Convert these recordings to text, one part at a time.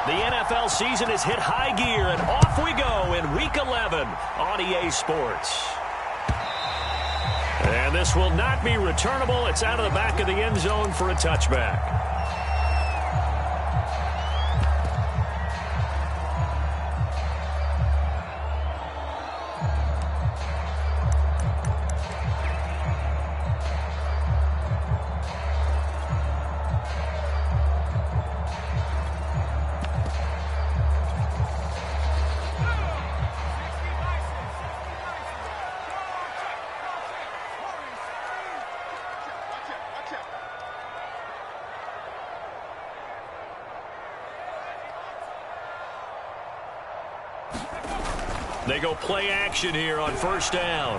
The NFL season has hit high gear, and off we go in Week 11 on EA Sports. And this will not be returnable. It's out of the back of the end zone for a touchback. They go play action here on first down.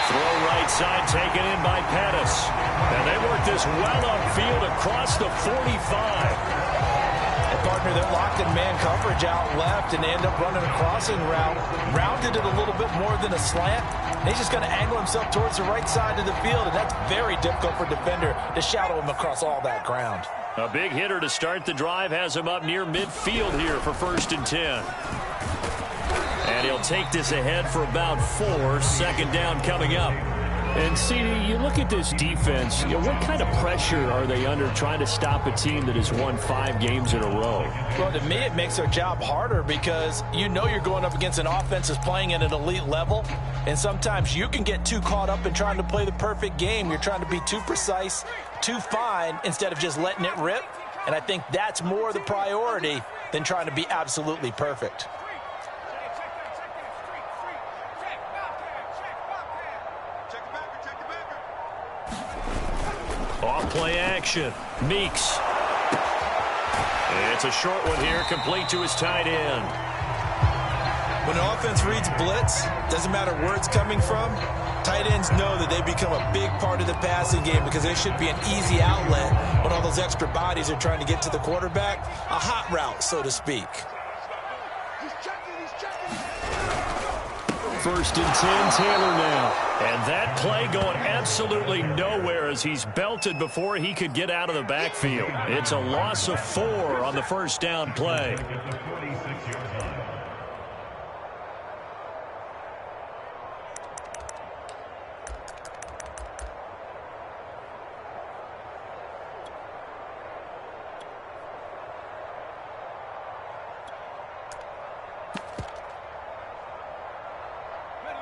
Throw right side taken in by Pettis. And they work this well upfield across the 45. And partner, they're locked in man coverage out left, and they end up running a crossing route. Rounded it a little bit more than a slant. And he's just going to angle himself towards the right side of the field, and that's very difficult for a defender to shadow him across all that ground. A big hitter to start the drive has him up near midfield here for 1st and 10. And he'll take this ahead for about 4. 2nd down coming up. And, CD, you look at this defense, what kind of pressure are they under trying to stop a team that has won 5 games in a row? Well, to me, it makes their job harder because you know you're going up against an offense that's playing at an elite level, and sometimes you can get too caught up in trying to play the perfect game. You're trying to be too precise, too fine, instead of just letting it rip, and I think that's more the priority than trying to be absolutely perfect. Off play action. Meeks. It's a short one here, complete to his tight end. When an offense reads blitz, doesn't matter where it's coming from, tight ends know that they become a big part of the passing game because there should be an easy outlet when all those extra bodies are trying to get to the quarterback. A hot route, so to speak. 1st and 10, Taylor now. And that play going absolutely nowhere as he's belted before he could get out of the backfield. It's a loss of 4 on the 1st down play.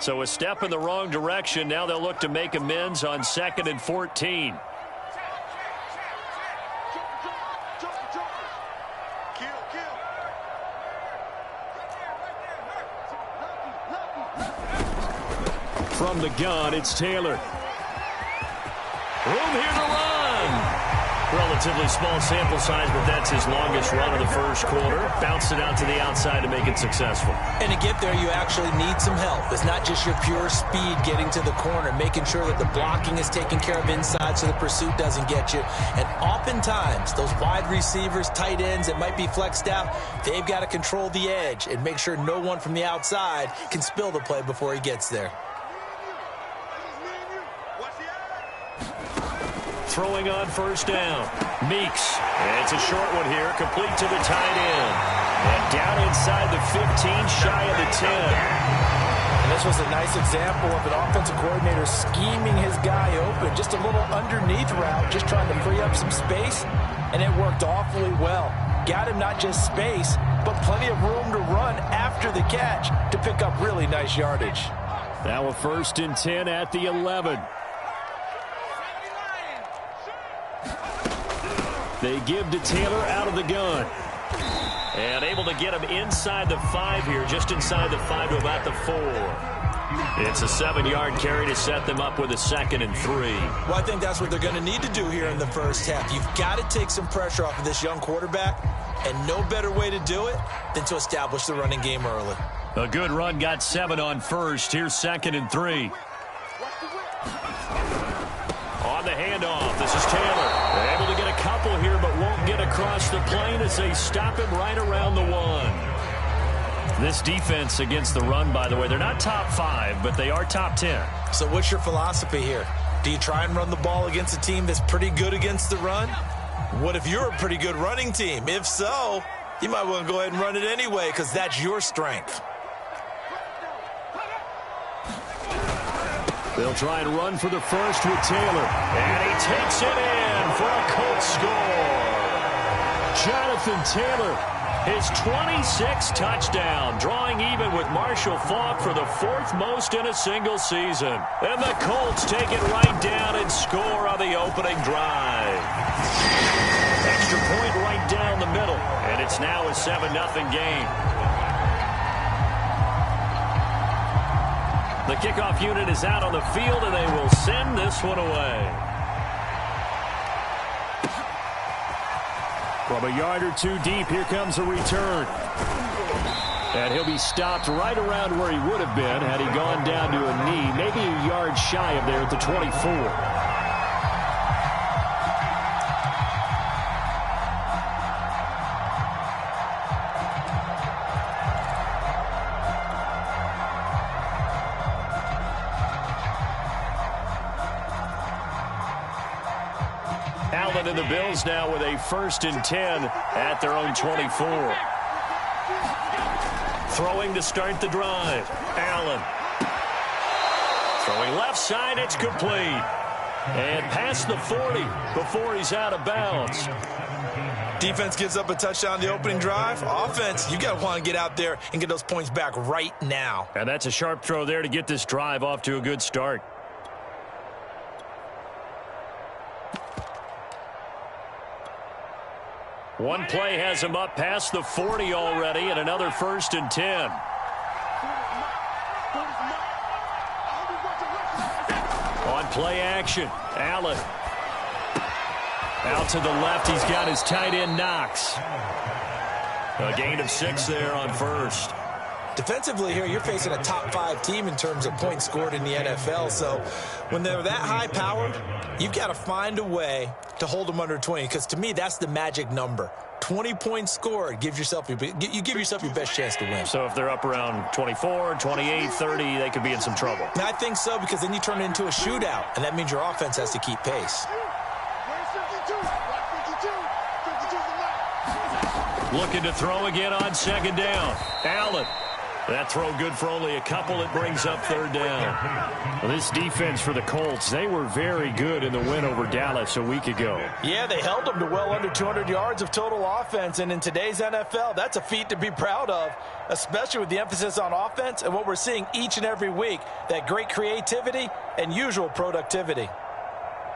So a step in the wrong direction. Now they'll look to make amends on 2nd and 14. From the gun, it's Taylor. Room here to run. Relatively small sample size, but that's his longest run of the 1st quarter. Bounced it out to the outside to make it successful. And to get there, you actually need some help. It's not just your pure speed getting to the corner, making sure that the blocking is taken care of inside so the pursuit doesn't get you. And oftentimes, those wide receivers, tight ends that might be flexed out, they've got to control the edge and make sure no one from the outside can spill the play before he gets there. Throwing on 1st down. Meeks. And it's a short one here, complete to the tight end. And down inside the 15, shy of the 10. And this was a nice example of an offensive coordinator scheming his guy open. Just a little underneath route, just trying to free up some space. And it worked awfully well. Got him not just space, but plenty of room to run after the catch to pick up really nice yardage. Now a 1st and 10 at the 11. They give to Taylor out of the gun. And able to get him inside the 5 here, just inside the 5 to about the 4. It's a 7-yard carry to set them up with a 2nd and 3. Well, I think that's what they're going to need to do here in the 1st half. You've got to take some pressure off of this young quarterback, and no better way to do it than to establish the running game early. A good run, got 7 on 1st. Here's 2nd and 3. On the handoff, this is Taylor. They're able to get a couple here, but won't get across the plane as they stop him right around the 1. This defense against the run, by the way, they're not top 5, but they are top 10. So what's your philosophy here? Do you try and run the ball against a team that's pretty good against the run? What if you're a pretty good running team? If so, you might want to go ahead and run it anyway because that's your strength. They'll try and run for the first with Taylor. And he takes it in for a Colts score. Jonathan Taylor, his 26th touchdown, drawing even with Marshall Faulk for the 4th most in a single season. And the Colts take it right down and score on the opening drive. Extra point right down the middle, and it's now a 7-0 game. The kickoff unit is out on the field, and they will send this one away. From a yard or two deep, here comes a return. And he'll be stopped right around where he would have been had he gone down to a knee, maybe a yard shy of there at the 24. Allen and the Bills now with a 1st and 10 at their own 24. Throwing to start the drive. Allen. Throwing left side, it's complete. And past the 40 before he's out of bounds. Defense gives up a touchdown the opening drive. Offense, you got to want to get out there and get those points back right now. And that's a sharp throw there to get this drive off to a good start. One play has him up past the 40 already, and another 1st and 10. On play action, Allen. Out to the left, he's got his tight end Knox. A gain of 6 there on 1st. Defensively here, you're facing a top 5 team in terms of points scored in the NFL. So when they're that high-powered, you've got to find a way to hold them under 20. Because to me, that's the magic number. 20 points scored, you give yourself your best chance to win. So if they're up around 24, 28, 30, they could be in some trouble. And I think so, because then you turn it into a shootout, and that means your offense has to keep pace. Looking to throw again on 2nd down. Allen. That throw good for only a couple. It brings up 3rd down. Well, this defense for the Colts, they were very good in the win over Dallas a week ago. Yeah, they held them to well under 200 yards of total offense. And in today's NFL, that's a feat to be proud of, especially with the emphasis on offense and what we're seeing each and every week, that great creativity and usual productivity.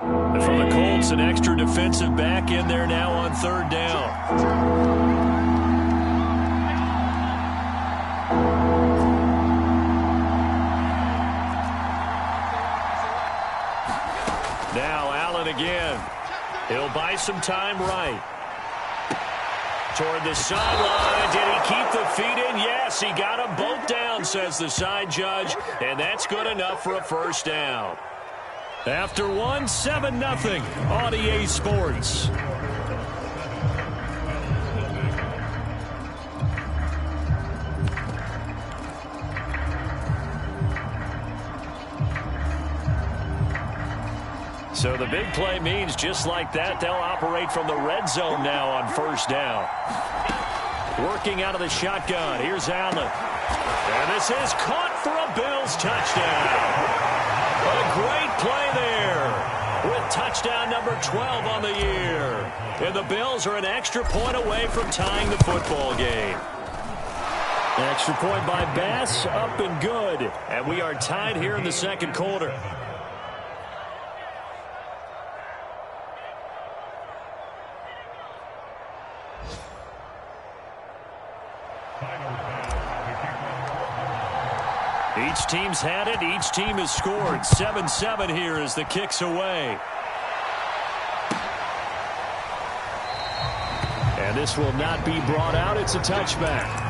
And for the Colts, an extra defensive back in there now on 3rd down. Now Allen again. He'll buy some time right. Toward the sideline. Did he keep the feet in? Yes, he got them both down, says the side judge. And that's good enough for a 1st down. After 1, 7-0 on EA Sports. So the big play means just like that, they'll operate from the red zone now on 1st down. Working out of the shotgun. Here's Allen. And this is caught for a Bills touchdown. A great play there with touchdown number 12 on the year. And the Bills are an extra point away from tying the football game. An extra point by Bass, up and good. And we are tied here in the 2nd quarter. Each team's had it. Each team has scored. 7-7 here as the kick's away. And this will not be brought out. It's a touchback.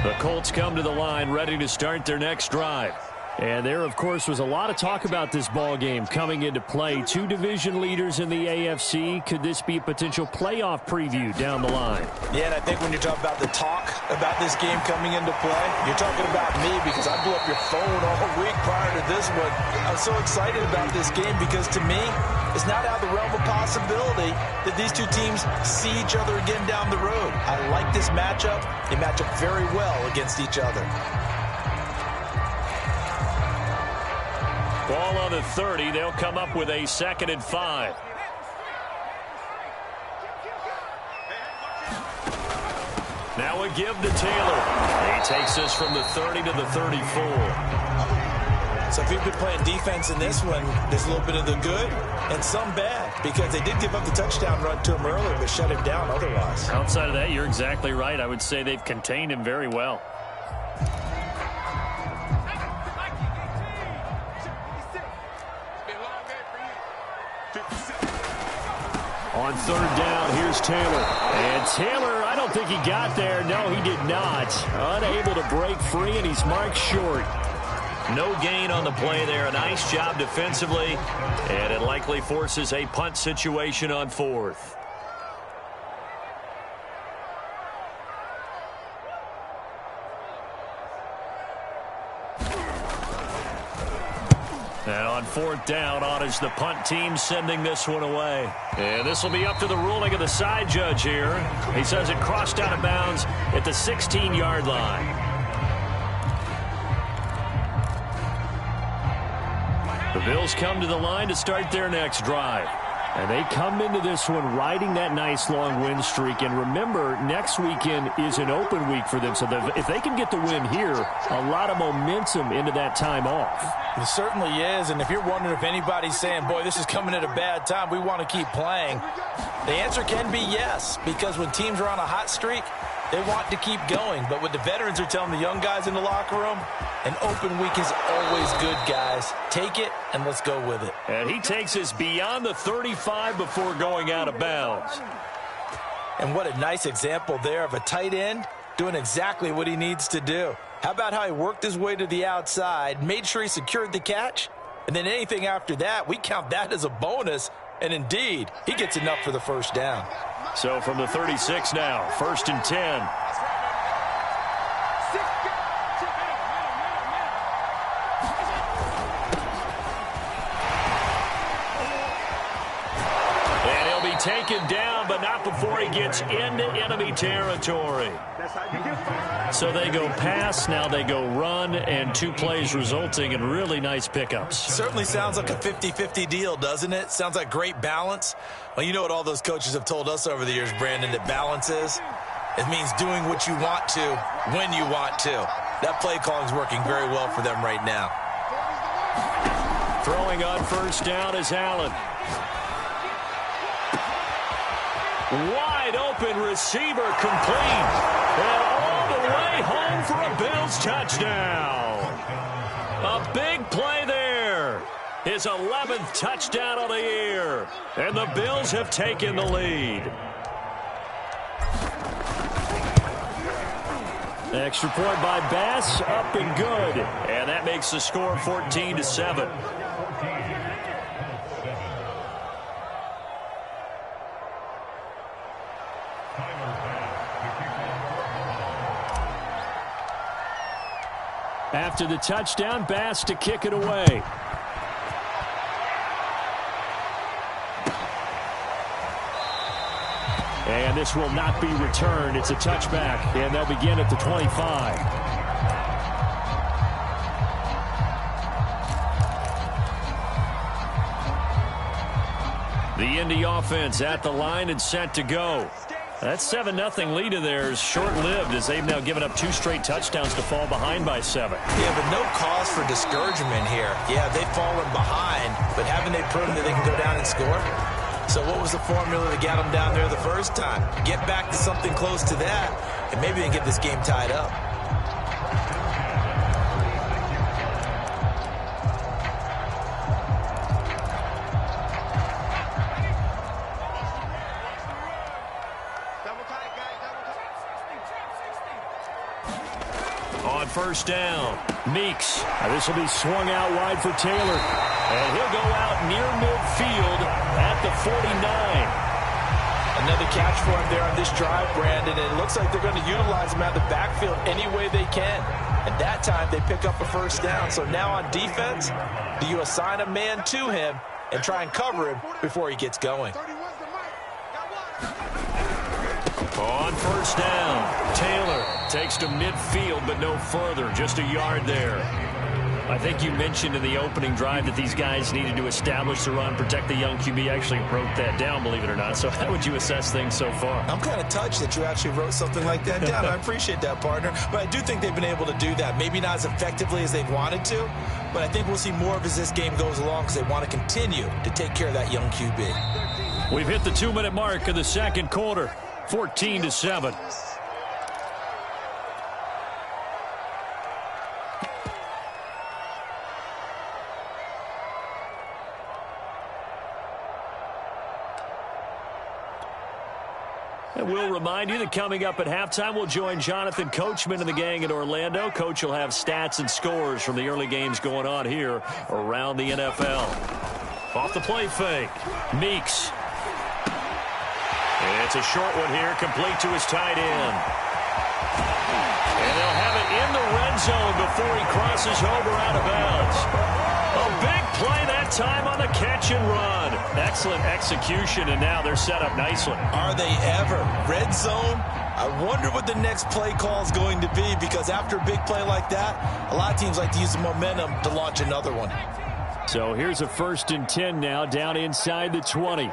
The Colts come to the line ready to start their next drive. And there, of course, was a lot of talk about this ball game coming into play. Two division leaders in the AFC. Could this be a potential playoff preview down the line? Yeah, and I think when you're talking about the talk about this game coming into play, you're talking about me because I blew up your phone all week prior to this one. I'm so excited about this game because, to me, it's not out of the realm of possibility that these two teams see each other again down the road. I like this matchup. They match up very well against each other. Ball on the 30. They'll come up with a 2nd and 5. Now a give to Taylor. He takes us from the 30 to the 34. So if you've been playing defense in this one, there's a little bit of the good and some bad because they did give up the touchdown run to him earlier but shut him down otherwise. Outside of that, you're exactly right. I would say they've contained him very well. On 3rd down, here's Taylor. And Taylor, I don't think he got there. No, he did not. Unable to break free, and he's marked short. No gain on the play there. A nice job defensively. And it likely forces a punt situation on 4th. And on 4th down, on is the punt team sending this one away. And this will be up to the ruling of the side judge here. He says it crossed out of bounds at the 16-yard line. The Bills come to the line to start their next drive. And they come into this one riding that nice long win streak. And remember, next weekend is an open week for them. So if they can get the win here, a lot of momentum into that time off. It certainly is. And if you're wondering if anybody's saying, boy, this is coming at a bad time, we want to keep playing, the answer can be yes. Because when teams are on a hot streak, they want to keep going. But what the veterans are telling the young guys in the locker room, an open week is always good, guys. Take it, and let's go with it. And he takes us beyond the 35 before going out of bounds. And what a nice example there of a tight end doing exactly what he needs to do. How about how he worked his way to the outside, made sure he secured the catch, and then anything after that, we count that as a bonus. And indeed, he gets enough for the first down. So from the 36 now, 1st and 10. Taken down, but not before he gets into enemy territory. So they go pass, now they go run, and 2 plays resulting in really nice pickups. Certainly sounds like a 50-50 deal, doesn't it? Sounds like great balance. Well, you know what all those coaches have told us over the years, Brandon, that balance is? It means doing what you want to when you want to. That play calling is working very well for them right now. Throwing on 1st down is Allen. Wide open receiver complete. And all the way home for a Bills touchdown. A big play there. His 11th touchdown of the year. And the Bills have taken the lead. Extra point by Bass, up and good. And that makes the score 14-7. After the touchdown, Bass to kick it away. And this will not be returned. It's a touchback, and they'll begin at the 25. The Indy offense at the line and set to go. That 7-0 lead of theirs short-lived as they've now given up 2 straight touchdowns to fall behind by 7. Yeah, but no cause for discouragement here. Yeah, they've fallen behind, but haven't they proven that they can go down and score? So what was the formula that got them down there the first time? Get back to something close to that, and maybe they can get this game tied up. first down. Meeks. This will be swung out wide for Taylor. And he'll go out near midfield at the 49. Another catch for him there on this drive, Brandon, and it looks like they're going to utilize him out of the backfield any way they can. And that time, they pick up a first down. So now on defense, do you assign a man to him and try and cover him before he gets going? On first down, Taylor takes to midfield, but no further, just a yard there. I think you mentioned in the opening drive that these guys needed to establish the run, protect the young QB. I actually wrote that down, believe it or not. So how would you assess things so far? I'm kind of touched that you actually wrote something like that down. I appreciate that, partner. But I do think they've been able to do that. Maybe not as effectively as they've wanted to, but I think we'll see more of as this game goes along because they want to continue to take care of that young QB. We've hit the 2-minute mark of the second quarter, 14-7. And we'll remind you that coming up at halftime, we'll join Jonathan Coachman and the gang in Orlando. Coach will have stats and scores from the early games going on here around the NFL. Off the play fake, Meeks. And it's a short one here, complete to his tight end. And they'll have it in the red zone before he crosses over out of bounds. A big play that time on the catch and run. Excellent execution, and now they're set up nicely. Are they ever? Red zone? I wonder what the next play call is going to be, because after a big play like that, a lot of teams like to use the momentum to launch another one. So here's a 1st and 10 now, down inside the 20.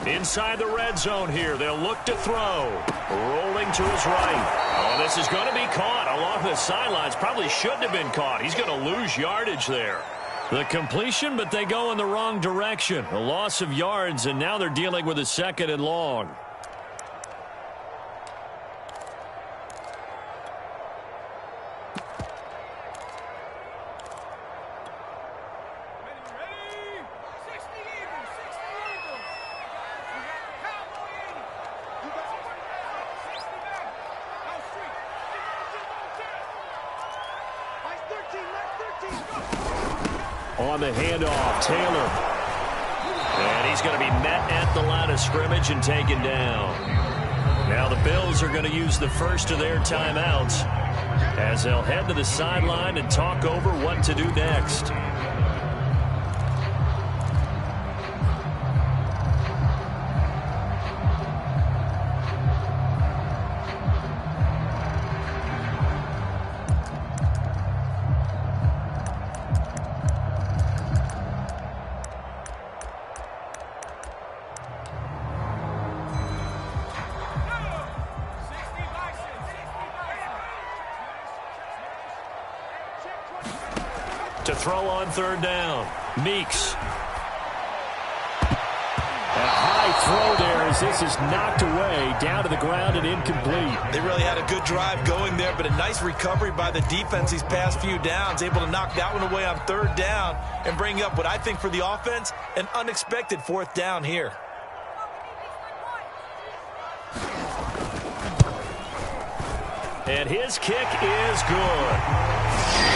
Inside the red zone here. They'll look to throw. Rolling to his right. Oh, this is going to be caught along the sidelines. Probably shouldn't have been caught. He's going to lose yardage there. The completion, but they go in the wrong direction. A loss of yards, and now they're dealing with a 2nd and long. On the handoff, Taylor. And he's going to be met at the line of scrimmage and taken down. Now the Bills are going to use the first of their timeouts as they'll head to the sideline and talk over what to do next. To throw on 3rd down, Meeks. A high throw there as this is knocked away, down to the ground and incomplete. They really had a good drive going there, but a nice recovery by the defense these past few downs, able to knock that one away on 3rd down and bring up what I think for the offense, an unexpected 4th down here. And his kick is good.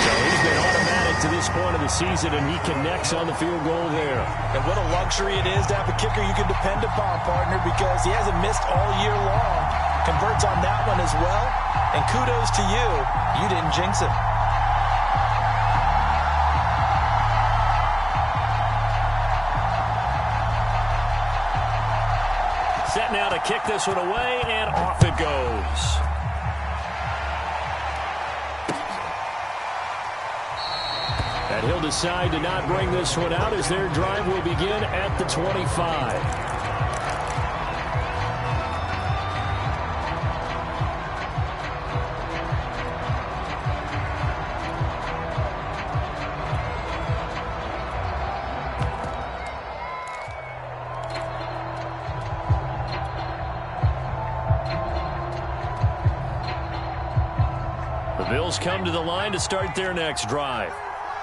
So he's been automatic to this point of the season, and he connects on the field goal there. And what a luxury it is to have a kicker you can depend upon, partner, because he hasn't missed all year long. Converts on that one as well. And kudos to you. You didn't jinx him. Set now to kick this one away, and off it goes. And he'll decide to not bring this one out as their drive will begin at the 25. The Bills come to the line to start their next drive.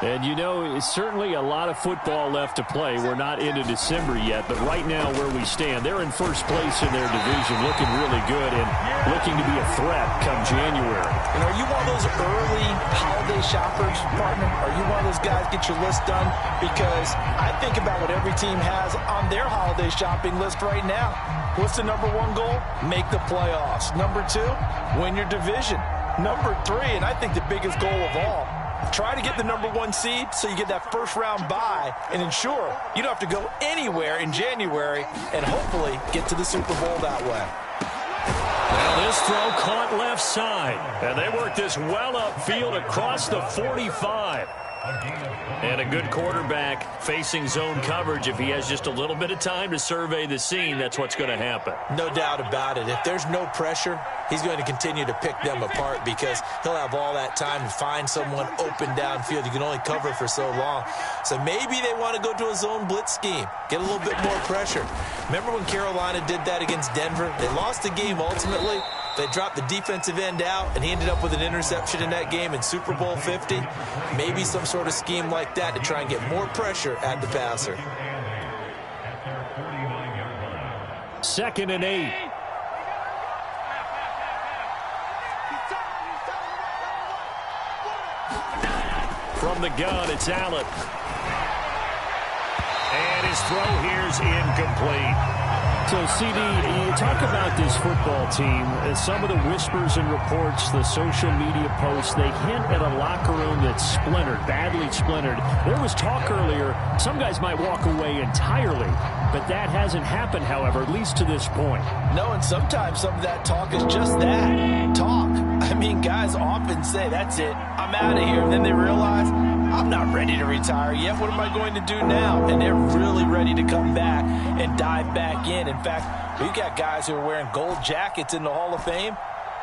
And, you know, it's certainly a lot of football left to play. We're not into December yet, but right now where we stand, they're in first place in their division, looking really good and looking to be a threat come January. And are you one of those early holiday shoppers, partner? Are you one of those guys get your list done? Because I think about what every team has on their holiday shopping list right now. What's the number one goal? Make the playoffs. Number two, win your division. Number three, and I think the biggest goal of all, try to get the number one seed so you get that first round bye and ensure you don't have to go anywhere in January and hopefully get to the Super Bowl that way. Well, this throw caught left side. And they work this well upfield across the 45. And a good quarterback facing zone coverage. If he has just a little bit of time to survey the scene, that's what's going to happen. No doubt about it. If there's no pressure, he's going to continue to pick them apart because he'll have all that time to find someone open downfield. You can only cover for so long. So maybe they want to go to a zone blitz scheme, get a little bit more pressure. Remember when Carolina did that against Denver? They lost the game ultimately. They dropped the defensive end out, and he ended up with an interception in that game in Super Bowl 50. Maybe some sort of scheme like that to try and get more pressure at the passer. 2nd and 8. From the gun, it's Allen. And his throw here is incomplete. So, CD, you talk about this football team. Some of the whispers and reports, the social media posts, they hint at a locker room that's splintered, badly splintered. There was talk earlier, some guys might walk away entirely, but that hasn't happened, however, at least to this point. No, and sometimes some of that talk is just that, talk. I mean, guys often say, that's it, I'm out of here, and then they realize, I'm not ready to retire yet. What am I going to do now? And they're really ready to come back and dive back in. In fact, we've got guys who are wearing gold jackets in the Hall of Fame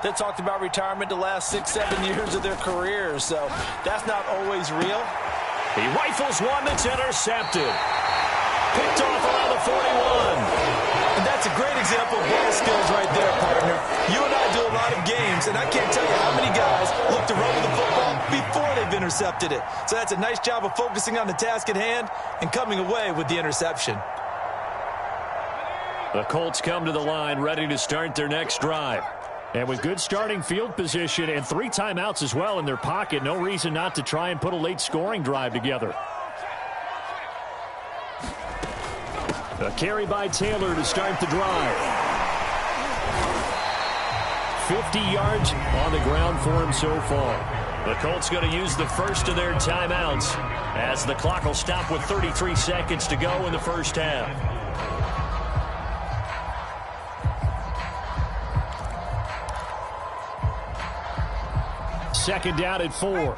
that talked about retirement the last 6-7 years of their careers. So that's not always real. He rifles one that's intercepted. Picked off around the 41. And that's a great example of ball skills right there, partner. You and I do a lot of games, and I can't tell you how many guys look to run with the football before they've intercepted it. So that's a nice job of focusing on the task at hand and coming away with the interception. The Colts come to the line ready to start their next drive. And with good starting field position and 3 timeouts as well in their pocket, no reason not to try and put a late scoring drive together. A carry by Taylor to start the drive. 50 yards on the ground for him so far. The Colts going to use the first of their timeouts as the clock will stop with 33 seconds to go in the first half. Second down at 4.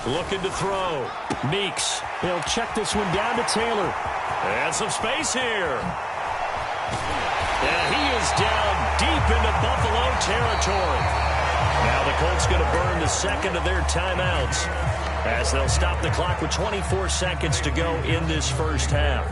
Looking to throw. Meeks. He'll check this one down to Taylor. And some space here. And he is down deep into Buffalo territory. Now the Colts going to burn the second of their timeouts as they'll stop the clock with 24 seconds to go in this first half.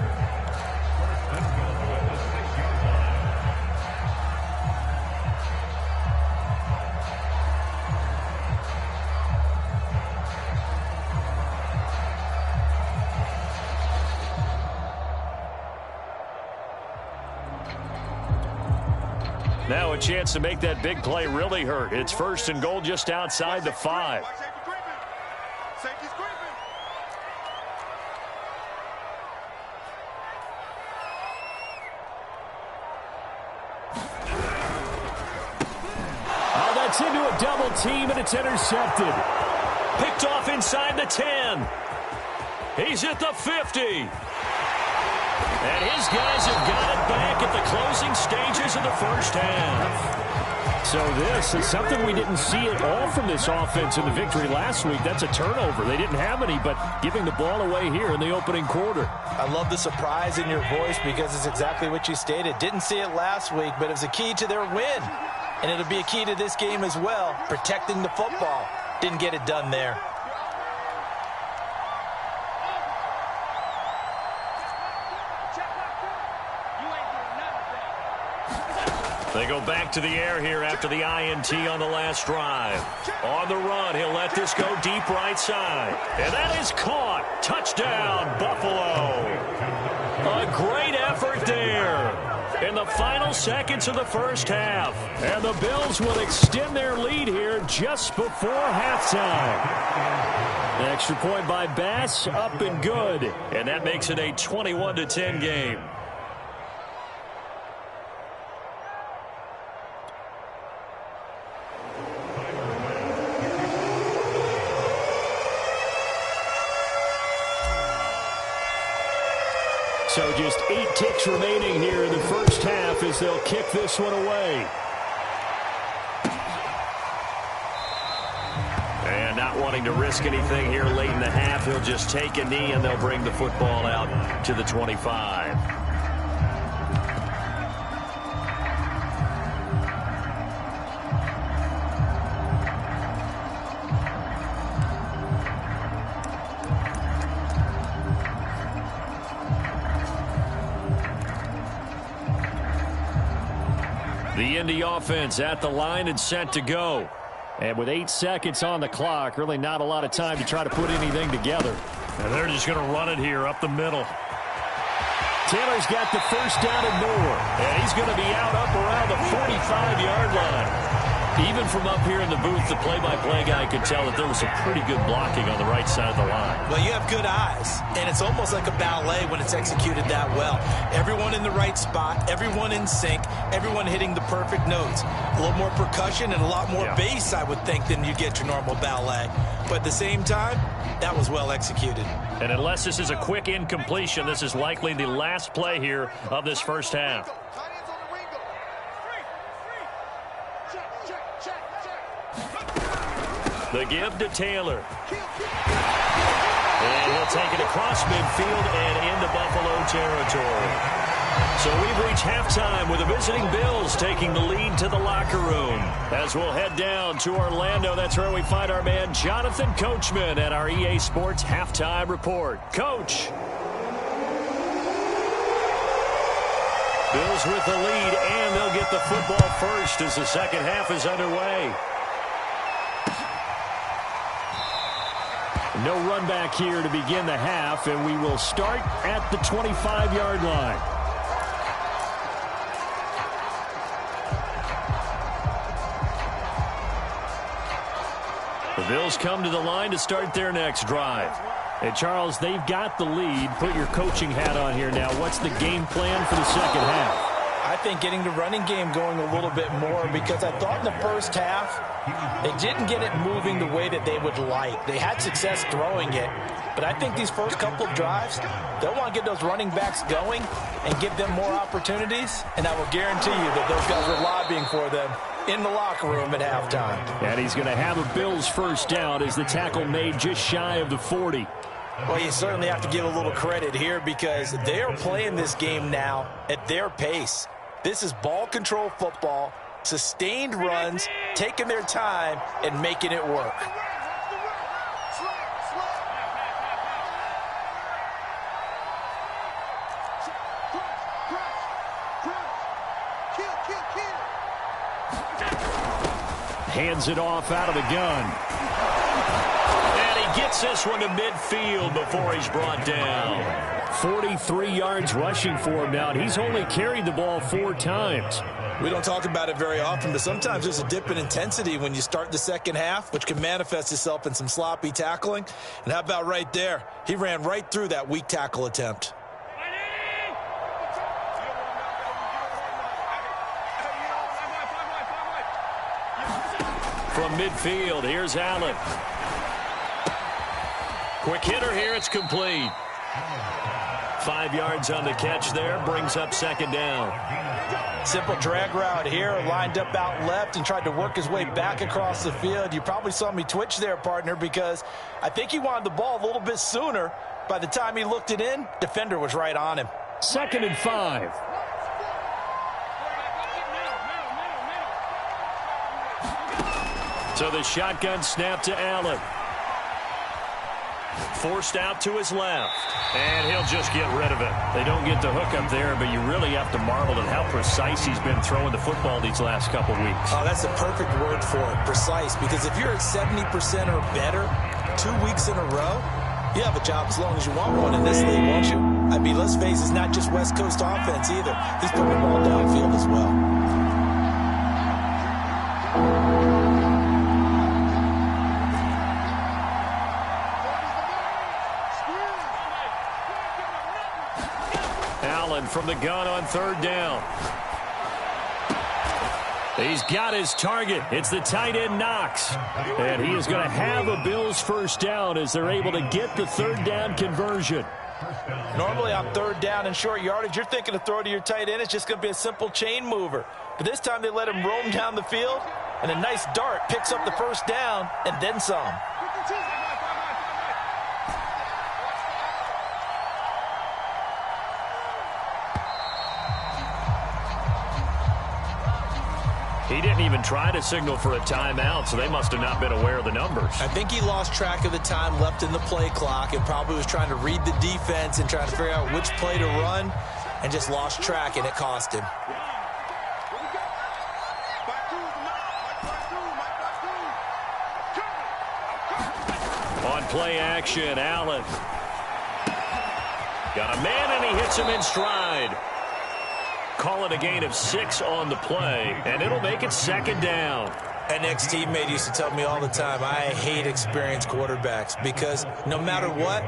Now a chance to make that big play really hurt. It's 1st and goal just outside the 5. Oh, that's into a double team, and it's intercepted. Picked off inside the 10. He's at the 50. And his guys have got it back at the closing stages of the first half. So this is something we didn't see at all from this offense in the victory last week. That's a turnover. They didn't have any, but giving the ball away here in the opening quarter. I love the surprise in your voice because it's exactly what you stated. Didn't see it last week, but it was a key to their win. And it'll be a key to this game as well, protecting the football. Didn't get it done there. They go back to the air here after the INT on the last drive. On the run, he'll let this go deep right side. And that is caught. Touchdown, Buffalo. A great effort there in the final seconds of the first half. And the Bills will extend their lead here just before halftime. An extra point by Bass, up and good. And that makes it a 21-10 game. So just 8 ticks remaining here in the first half as they'll kick this one away. And not wanting to risk anything here late in the half, he'll just take a knee and they'll bring the football out to the 25. The Indy offense at the line and set to go. And with 8 seconds on the clock, really not a lot of time to try to put anything together. And they're just going to run it here up the middle. Taylor's got the first down and more. And he's going to be out up around the 45-yard line. Even from up here in the booth, the play-by-play guy could tell that there was some pretty good blocking on the right side of the line. Well, you have good eyes, and it's almost like a ballet when it's executed that well. Everyone in the right spot, everyone in sync, everyone hitting the perfect notes. A little more percussion and a lot more bass, I would think, than you get your normal ballet. But at the same time, that was well executed. And unless this is a quick incompletion, this is likely the last play here of this first half. The give to Taylor. And he'll take it across midfield and into Buffalo territory. So we've reached halftime with the visiting Bills taking the lead to the locker room. As we'll head down to Orlando, that's where we find our man Jonathan Coachman at our EA Sports Halftime Report. Coach. Bills with the lead, and they'll get the football first as the second half is underway. No run back here to begin the half, and we will start at the 25-yard line. The Bills come to the line to start their next drive. And, Charles, they've got the lead. Put your coaching hat on here now. What's the game plan for the second half? I think getting the running game going a little bit more, because I thought in the first half they didn't get it moving the way that they would like. They had success throwing it, but I think these first couple of drives, they'll want to get those running backs going and give them more opportunities, and I will guarantee you that those guys are lobbying for them in the locker room at halftime. And he's going to have a Bills first down as the tackle made just shy of the 40. Well, you certainly have to give a little credit here because they are playing this game now at their pace. This is ball control football, sustained runs, taking their time, and making it work. Hands it off out of the gun. And he gets this one to midfield before he's brought down. 43 yards rushing for him now, and he's only carried the ball 4 times. We don't talk about it very often, but sometimes there's a dip in intensity when you start the second half, which can manifest itself in some sloppy tackling. And how about right there? He ran right through that weak tackle attempt. From midfield, here's Allen. Quick hitter here, it's complete. 5 yards on the catch there, brings up second down. Simple drag route here, lined up out left and tried to work his way back across the field. You probably saw me twitch there, partner, because I think he wanted the ball a little bit sooner. By the time he looked it in, defender was right on him. 2nd and 5. So the shotgun snap to Allen. Forced out to his left. And he'll just get rid of it. They don't get the hook up there, but you really have to marvel at how precise he's been throwing the football these last couple weeks. Oh, that's the perfect word for it, precise. Because if you're at 70% or better 2 weeks in a row, you have a job as long as you want one in this league, won't you? I mean, let's face it, it's not just West Coast offense either. He's putting the ball downfield as well. Allen from the gun on third down. He's got his target. It's the tight end Knox. And he is going to have a Bills first down as they're able to get the third down conversion. Normally on third down and short yardage, you're thinking to throw to your tight end. It's just going to be a simple chain mover. But this time they let him roam down the field, and a nice dart picks up the first down and then some. He didn't even try to signal for a timeout, so they must have not been aware of the numbers. I think he lost track of the time left in the play clock and probably was trying to read the defense and trying to figure out which play to run and just lost track, and it cost him. On play action, Allen. Got a man, and he hits him in stride. Call it a gain of 6 on the play, and it'll make it second down. An ex-teammate used to tell me all the time, I hate experienced quarterbacks because no matter what,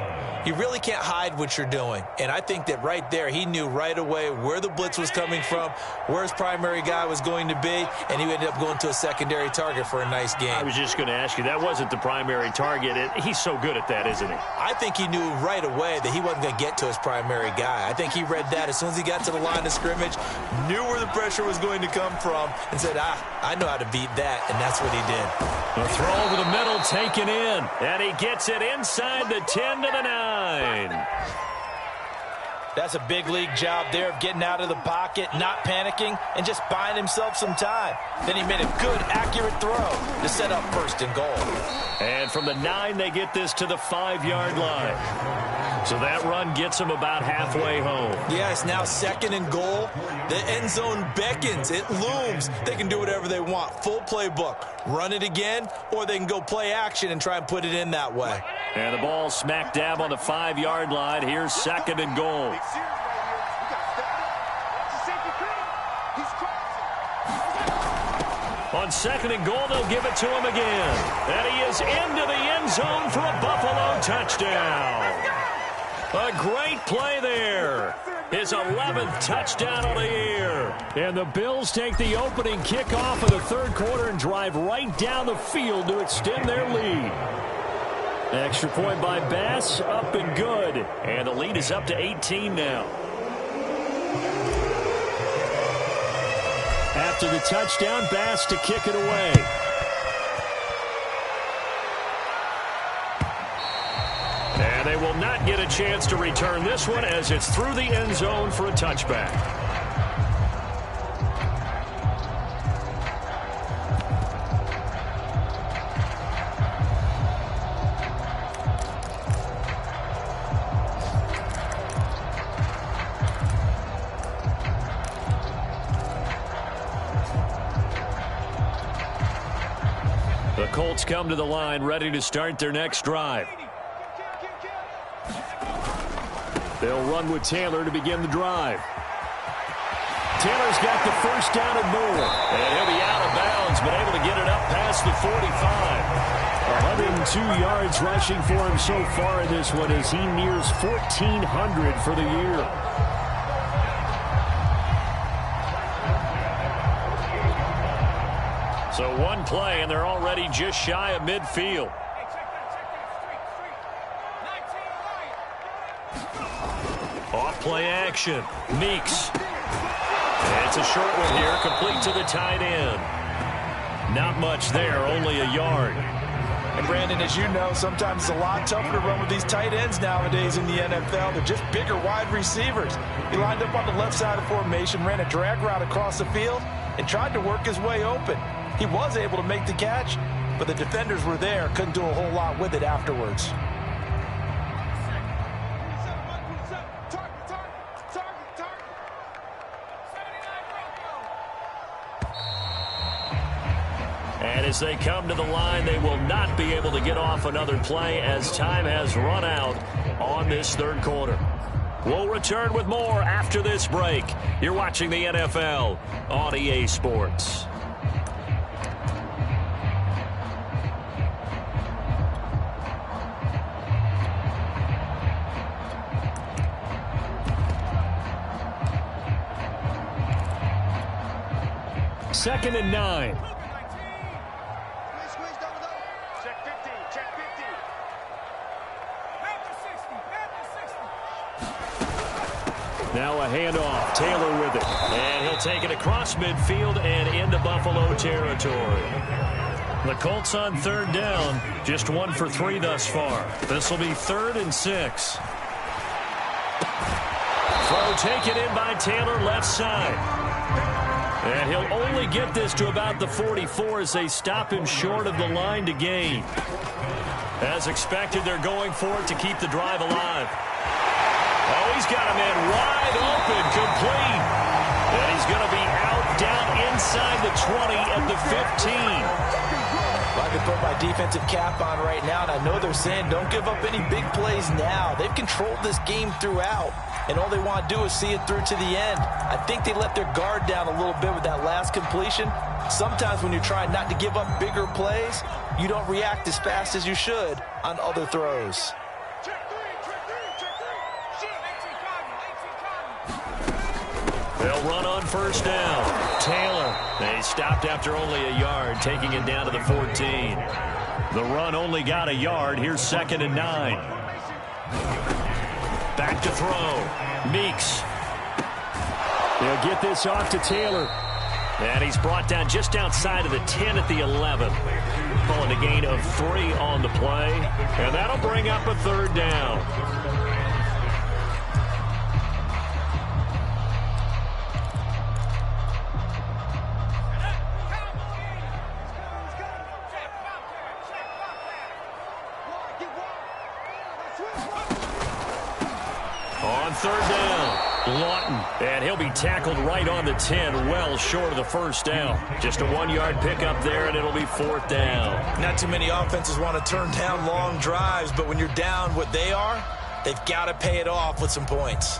you really can't hide what you're doing. And I think that right there, he knew right away where the blitz was coming from, where his primary guy was going to be, and he ended up going to a secondary target for a nice game. I was just going to ask you, that wasn't the primary target. He's so good at that, isn't he? I think he knew right away that he wasn't going to get to his primary guy. I think he read that as soon as he got to the line of scrimmage, knew where the pressure was going to come from, and said, I know how to beat that, and that's what he did. A throw over the middle, taken in, and he gets it inside the 10 to the 9. That's a big league job there of getting out of the pocket, not panicking, and just buying himself some time. Then he made a good, accurate throw to set up first and goal. And from the 9, they get this to the 5-yard line. So that run gets them about halfway home. Yeah, it's now second and goal. The end zone beckons. It looms. They can do whatever they want. Full playbook. Run it again, or they can go play action and try and put it in that way. And the ball smack dab on the 5-yard line. Here's second and goal. On second and goal, they'll give it to him again. And he is into the end zone for a Buffalo touchdown. A great play there. His 11th touchdown of the year. And the Bills take the opening kickoff of the third quarter and drive right down the field to extend their lead. Extra point by Bass, up and good. And the lead is up to 18 now. After the touchdown, Bass to kick it away. And they will not get a chance to return this one as it's through the end zone for a touchback. The Colts come to the line ready to start their next drive. They'll run with Taylor to begin the drive. Taylor's got the first down and more. And he'll be out of bounds, but able to get it up past the 45. 102 yards rushing for him so far in this one as he nears 1,400 for the year. So one play, and they're already just shy of midfield. Off play action. Meeks. It's a short one here, complete to the tight end. Not much there, only a yard. And Brandon, as you know, sometimes it's a lot tougher to run with these tight ends nowadays in the NFL. They're just bigger wide receivers. He lined up on the left side of formation, ran a drag route across the field, and tried to work his way open. He was able to make the catch, but the defenders were there, couldn't do a whole lot with it afterwards. And as they come to the line, they will not be able to get off another play as time has run out on this third quarter. We'll return with more after this break. You're watching the NFL on EA Sports. Second and 9. Check 50, check 50. Now a handoff. Taylor with it. And he'll take it across midfield and into Buffalo territory. The Colts on third down. Just 1 for 3 thus far. This will be 3rd and 6. Throw taken in by Taylor left side. And he'll only get this to about the 44 as they stop him short of the line to gain. As expected, they're going for it to keep the drive alive. Oh, he's got a man wide open, complete. And he's going to be out down inside the 20 at the 15. I could put my defensive cap on right now, and I know they're saying don't give up any big plays now. They've controlled this game throughout, and all they want to do is see it through to the end. I think they let their guard down a little bit with that last completion. Sometimes when you're trying not to give up bigger plays, you don't react as fast as you should on other throws. They'll run on first down. Taylor, they stopped after only a yard, taking it down to the 14. The run only got a yard. Here's 2nd and 9. Back to throw. Meeks. They'll get this off to Taylor. And he's brought down just outside of the 10 at the 11. Calling a gain of 3 on the play. And that'll bring up a 3rd down. On 3rd down, Lawton, and he'll be tackled right on the 10, well short of the 1st down. Just a 1-yard pickup there, and it'll be 4th down. Not too many offenses want to turn down long drives, but when you're down what they are, they've got to pay it off with some points.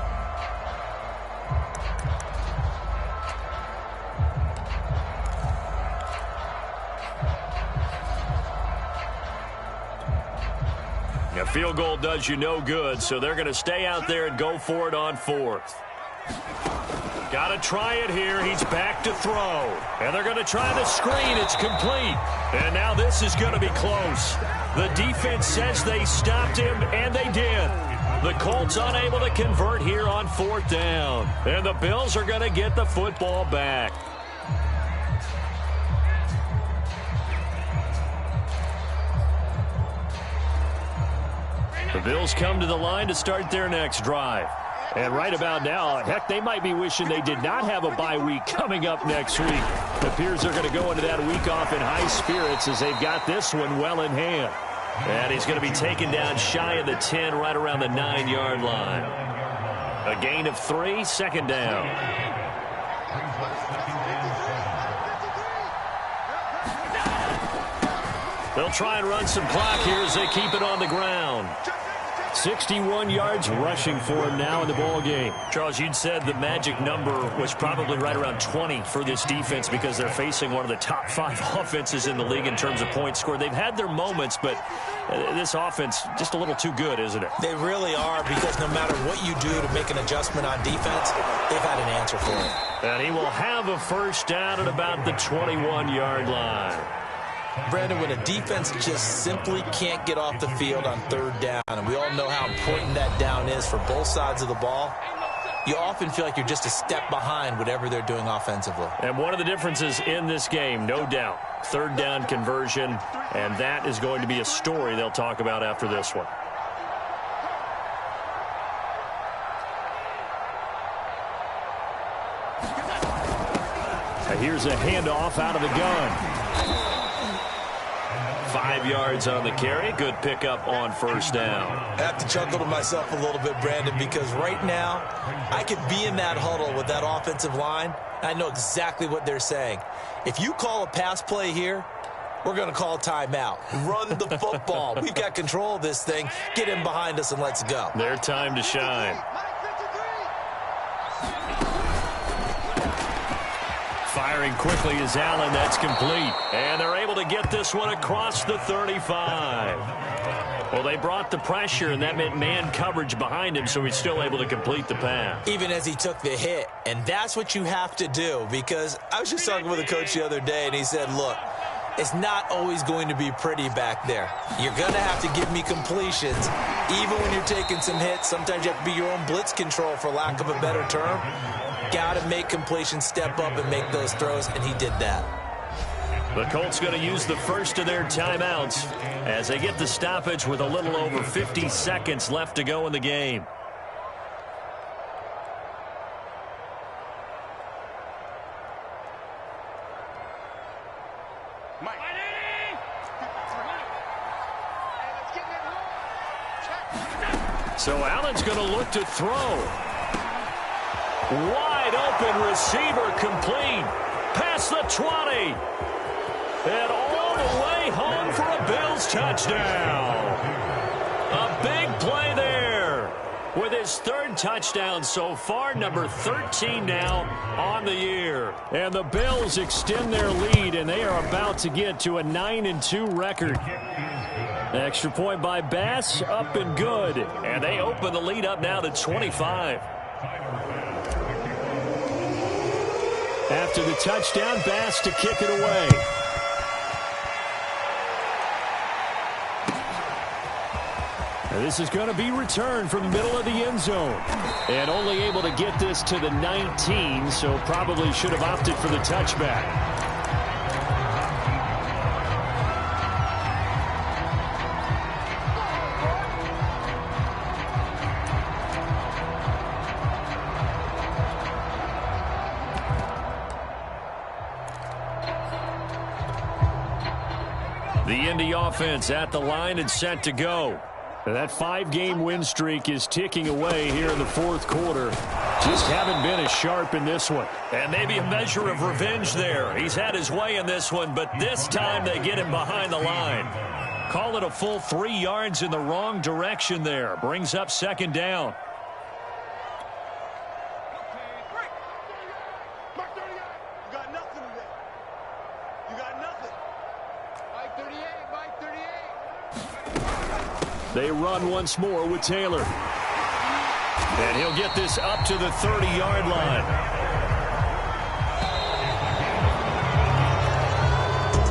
A field goal does you no good, so they're going to stay out there and go for it on 4th. Got to try it here. He's back to throw. And they're going to try the screen. It's complete. And now this is going to be close. The defense says they stopped him, and they did. The Colts unable to convert here on 4th down. And the Bills are going to get the football back. The Bills come to the line to start their next drive. And right about now, heck, they might be wishing they did not have a bye week coming up next week. It appears they're going to go into that week off in high spirits as they've got this one well in hand. And he's going to be taken down shy of the 10, right around the 9-yard line. A gain of 3, 2nd down. They'll try and run some clock here as they keep it on the ground. 61 yards rushing for him now in the ball game. Charles, you'd said the magic number was probably right around 20 for this defense because they're facing one of the top 5 offenses in the league in terms of points scored. They've had their moments, but this offense just a little too good, isn't it? They really are, because no matter what you do to make an adjustment on defense, they've had an answer for it. And he will have a 1st down at about the 21-yard line. Brandon, when a defense just simply can't get off the field on 3rd down, and we all know how important that down is for both sides of the ball, you often feel like you're just a step behind whatever they're doing offensively. And one of the differences in this game, no doubt, 3rd down conversion, and that is going to be a story they'll talk about after this one. Here's a handoff out of the gun. 5 yards on the carry. Good pickup on 1st down. I have to chuckle to myself a little bit, Brandon, because right now I could be in that huddle with that offensive line. I know exactly what they're saying. If you call a pass play here, we're going to call timeout. Run the football. We've got control of this thing. Get him behind us and let's go. Their time to shine. Firing quickly is Allen. That's complete. And they're able to get this one across the 35. Well, they brought the pressure, and that meant man coverage behind him, so he's still able to complete the pass. Even as he took the hit. And that's what you have to do, because I was just talking with a coach the other day, and he said, look, it's not always going to be pretty back there. You're going to have to give me completions. Even when you're taking some hits, sometimes you have to be your own blitz control, for lack of a better term. Got to make completions, step up and make those throws, and he did that. The Colts going to use the first of their timeouts as they get the stoppage with a little over 50 seconds left to go in the game. So Allen's going to look to throw. Wide open receiver, complete. Past the 20. And all the way home for a Bills touchdown. A big play there. With his third touchdown so far, number 13 now on the year. And the Bills extend their lead, and they are about to get to a 9-2 record. Extra point by Bass, up and good. And they open the lead up now to 25. After the touchdown, Bass to kick it away. And this is going to be returned from the middle of the end zone. And only able to get this to the 19, so probably should have opted for the touchback. The Indy offense at the line and set to go. That 5-game win streak is ticking away here in the fourth quarter. Just haven't been as sharp in this one. And maybe a measure of revenge there. He's had his way in this one, but this time they get him behind the line. Call it a full 3 yards in the wrong direction there. Brings up second down. They run once more with Taylor. And he'll get this up to the 30-yard line.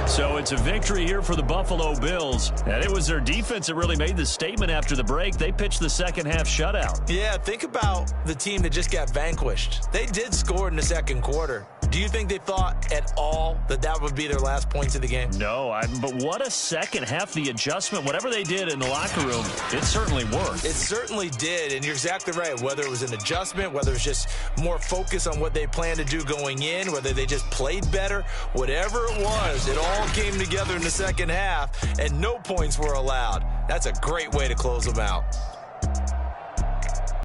So it's a victory here for the Buffalo Bills. And it was their defense that really made the statement after the break. They pitched the second-half shutout. Yeah, think about the team that just got vanquished. They did score in the second quarter. Do you think they thought at all that that would be their last points of the game? No, but what a second half. The adjustment, whatever they did in the locker room, it certainly worked. It certainly did, and you're exactly right. Whether it was an adjustment, whether it was just more focus on what they planned to do going in, whether they just played better, whatever it was, it all came together in the second half, and no points were allowed. That's a great way to close them out.